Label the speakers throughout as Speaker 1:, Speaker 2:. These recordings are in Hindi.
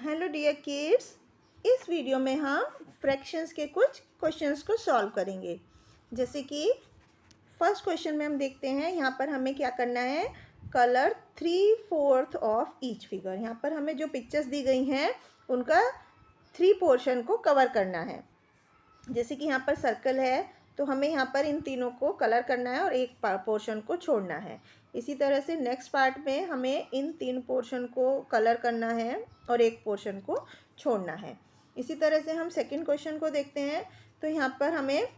Speaker 1: Hello dear kids. इस वीडियो में हम फ्रैक्शंस के कुछ क्वेश्चंस को सॉल्व करेंगे। जैसे कि फर्स्ट क्वेश्चन में हम देखते हैं, यहाँ पर हमें क्या करना है, कलर 3/4 ऑफ ईच फिगर। यहाँ पर हमें जो पिक्चर्स दी गई हैं उनका 3 पोर्शन को कवर करना है। जैसे कि यहाँ पर सर्कल है तो हमें यहाँ पर इन तीनों को कलर करना है और एक पोर्शन को छोड़ना है। इसी तरह से नेक्स्ट पार्ट में हमें इन 3 पोर्शन को कलर करना है और एक पोर्शन को छोड़ना है। इसी तरह से हम सेकंड क्वेश्चन को देखते हैं। तो यहाँ पर हमें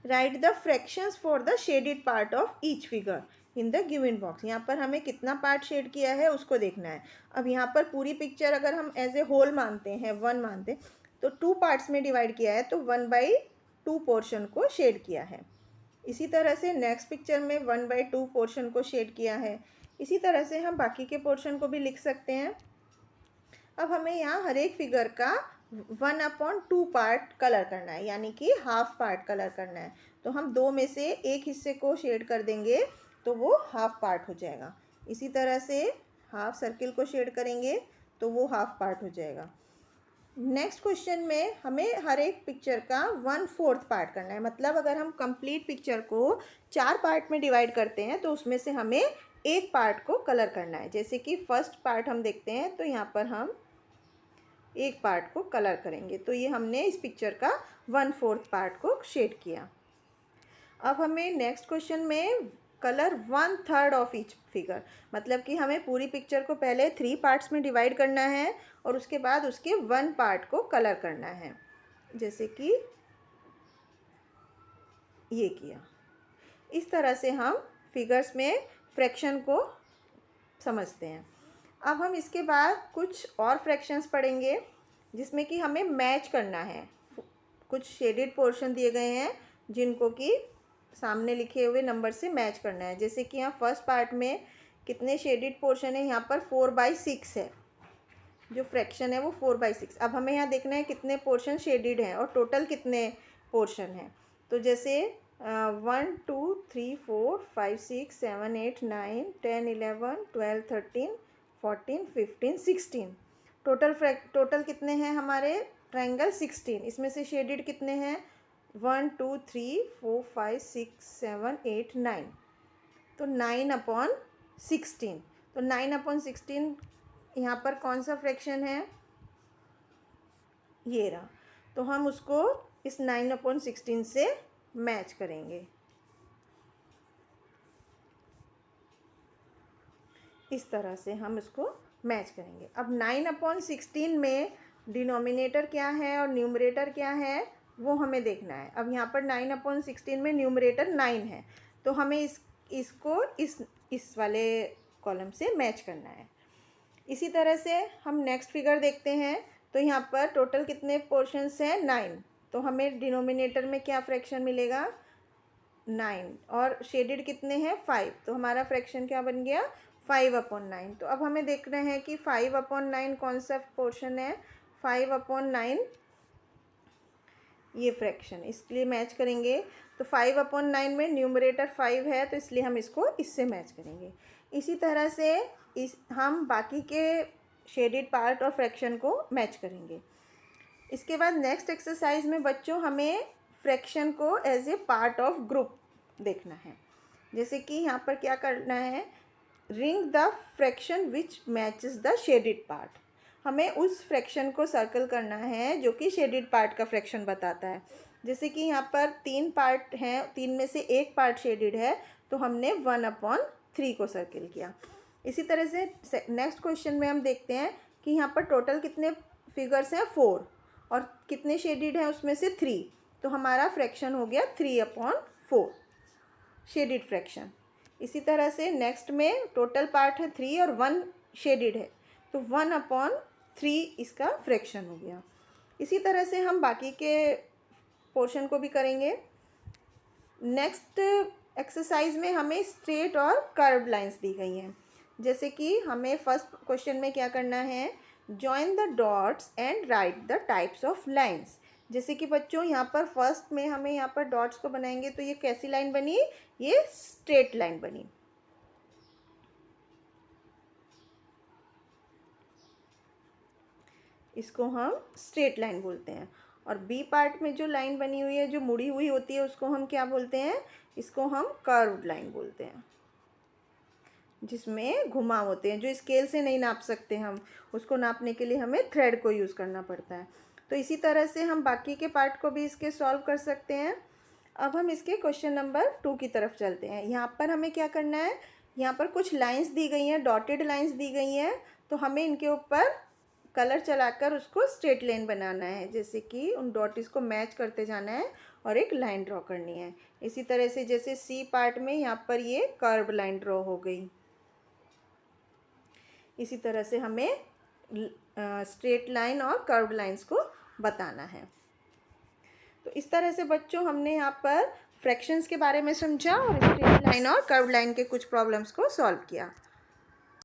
Speaker 1: right the fractions for the shaded part of each figure in the given box. यहाँ पर हमें कितना पार्ट शेड किया है उसको देखना है। अब यहाँ पर पूरी पिक्चर अगर हम एज ए होल मानते हैं, 1 मानते हैं, तो 2 पार्ट्स में डिवाइड किया है तो 1/2 पोर्शन को शेड किया है। इसी तरह से नेक्स्ट पिक्चर में 1/2 पोर्शन को शेड किया है। इसी तरह से हम बाकी के पोर्शन को भी लिख सकते हैं। अब हमें यहाँ हर एक फिगर का 1/2 पार्ट कलर करना है, यानी कि हाफ पार्ट कलर करना है। तो हम 2 में से एक हिस्से को शेड कर देंगे तो वो हाफ पार्ट हो जाएगा। इसी तरह से हाफ सर्किल को शेड करेंगे तो वो हाफ पार्ट हो जाएगा। नेक्स्ट क्वेश्चन में हमें हर एक पिक्चर का 1/4 पार्ट करना है। मतलब अगर हम कंप्लीट पिक्चर को 4 पार्ट में डिवाइड करते हैं तो उसमें से हमें एक पार्ट को कलर करना है। जैसे कि फर्स्ट पार्ट हम देखते हैं तो यहाँ पर हम एक पार्ट को कलर करेंगे। तो ये हमने इस पिक्चर का 1/4 पार्ट को शेड किया। अब हमें नेक्स्ट क्वेश्चन में कलर 1/3 ऑफ ईच फिगर, मतलब कि हमें पूरी पिक्चर को पहले 3 पार्ट्स में डिवाइड करना है और उसके बाद उसके 1 पार्ट को कलर करना है। जैसे कि ये किया। इस तरह से हम फिगर्स में फ्रैक्शन को समझते हैं। अब हम इसके बाद कुछ और फ्रैक्शंस पढ़ेंगे जिसमें कि हमें मैच करना है। कुछ शेडेड पोर्शन दिए गए हैं जिनको कि सामने लिखे हुए नंबर से मैच करना है। जैसे कि यहाँ फर्स्ट पार्ट में कितने शेडेड पोर्शन है, यहाँ पर 4/6 है। जो फ्रैक्शन है वो 4/6। अब हमें यहाँ देखना है कितने पोर्शन शेडेड हैं और टोटल कितने पोर्शन हैं। तो जैसे 1 2 3 4 5 6 7 8 9 10 11 12 13 14 15 16 टोटल कितने हैं हमारे ट्रायंगल 16। इसमें से शेडेड कितने हैं 1 2 3 4 5 6 7 8 9। तो 9/16। तो 9/16 यहाँ पर कौन सा फ्रैक्शन है, ये रहा। तो हम उसको इस 9/16 से मैच करेंगे। इस तरह से हम इसको मैच करेंगे। अब 9/16 में डिनोमिनेटर क्या है और न्यूमरेटर क्या है वो हमें देखना है। अब यहाँ पर 9/16 में न्यूमरेटर 9 है तो हमें इसको इस वाले कॉलम से मैच करना है। इसी तरह से हम नेक्स्ट फिगर देखते हैं। तो यहाँ पर टोटल कितने पोर्शंस हैं 9। तो हमें डिनोमिनेटर में क्या फ्रैक्शन मिलेगा 9 और शेडेड कितने हैं 5। तो हमारा फ्रैक्शन क्या बन गया 5/9। तो अब हमें देखना है कि 5/9 कौन सा पोर्शन है। 5/9 ये फ्रैक्शन, इसलिए मैच करेंगे। तो 5/9 में न्यूमरेटर 5 है तो इसलिए हम इसको इससे मैच करेंगे। इसी तरह से हम बाकी के शेडेड पार्ट और फ्रैक्शन को मैच करेंगे। इसके बाद नेक्स्ट एक्सरसाइज में बच्चों हमें फ्रैक्शन को as a part of group देखना है। जैसे कि यहाँ पर क्या करना है, ring the fraction which matches the shaded part. हमें उस फ्रैक्शन को सर्कल करना है जो कि शेडेड पार्ट का फ्रैक्शन बताता है। जैसे कि यहाँ पर 3 पार्ट हैं, 3 में से एक पार्ट शेडेड है तो हमने 1/3 को सर्किल किया। इसी तरह से नेक्स्ट क्वेश्चन में हम देखते हैं कि यहाँ पर टोटल कितने फिगर्स हैं 4 और कितने शेडेड हैं उसमें से 3। तो हमारा फ्रैक्शन हो गया 3/4 शेडेड फ्रैक्शन। इसी तरह से नेक्स्ट में टोटल पार्ट है 3 और 1 शेडेड है तो 1/3 इसका फ्रैक्शन हो गया। इसी तरह से हम बाकी के पोर्शन को भी करेंगे। नेक्स्ट एक्सरसाइज में हमें स्ट्रेट और कर्व्ड लाइंस दी गई हैं। जैसे कि हमें फर्स्ट क्वेश्चन में क्या करना है, join the dots and right the types of lines. जैसे कि बच्चों यहाँ पर फर्स्ट में हमें यहाँ पर डॉट्स को बनाएंगे तो ये कैसी लाइन बनी, ये स्ट्रेट लाइन बनी। इसको हम स्ट्रेट लाइन बोलते हैं। और बी पार्ट में जो लाइन बनी हुई है, जो मुड़ी हुई होती है, उसको हम क्या बोलते हैं? इसको हम कर्व्ड लाइन बोलते हैं, जिसमें घुमाव होते हैं, जो स्केल से नहीं नाप सकते हम, उसको नापने के लिए हमें थ्रेड को यूज़ करना पड़ता है। तो इसी तरह से हम बाकी के पार्ट को भी इसके सॉल्व कर सकते हैं। अब हम इसके क्वेश्चन नंबर 2 की तरफ चलते हैं। यहाँ पर हमें क्या करना है? यहाँ पर कुछ लाइंस दी गई हैं, डॉटेड लाइंस दी गई हैं, तो हमें इनके ऊपर कलर चलाकर उसको स्ट्रेट लाइन बनाना है। जैसे कि उन डॉट्स को मैच करते जाना है और एक लाइन ड्रॉ करनी है। इसी तरह से जैसे सी पार्ट में यहाँ पर ये कर्व लाइन ड्रॉ हो गई। इसी तरह से हमें स्ट्रेट लाइन और कर्व्ड लाइंस को बताना है। तो इस तरह से बच्चों हमने यहाँ पर फ्रैक्शंस के बारे में समझा और स्ट्रेट लाइन और कर्व्ड लाइन के कुछ प्रॉब्लम्स को सॉल्व किया।